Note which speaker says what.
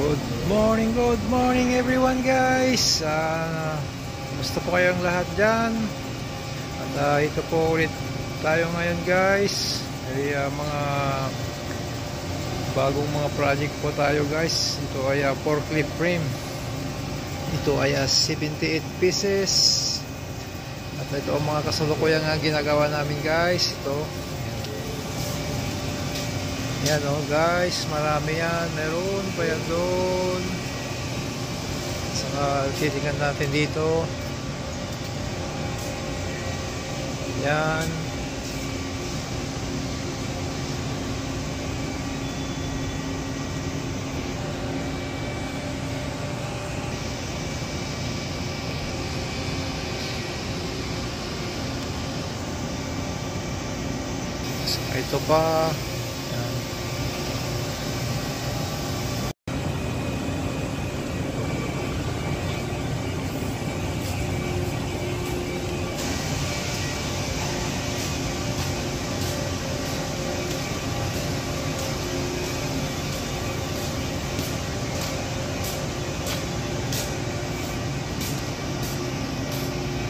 Speaker 1: Good morning everyone guys. Gusto po kayong lahat dyan. At ito po ulit tayo ngayon guys. Ay mga bagong mga project po tayo guys. Ito ay forklift frame. Ito ay 78 pieces. At ito ang mga kasalukuyang ginagawa namin guys. Ito yan guys, marami yan. Meron pa yan doon. Saka titingnan natin dito. Yan. Saka ito pa.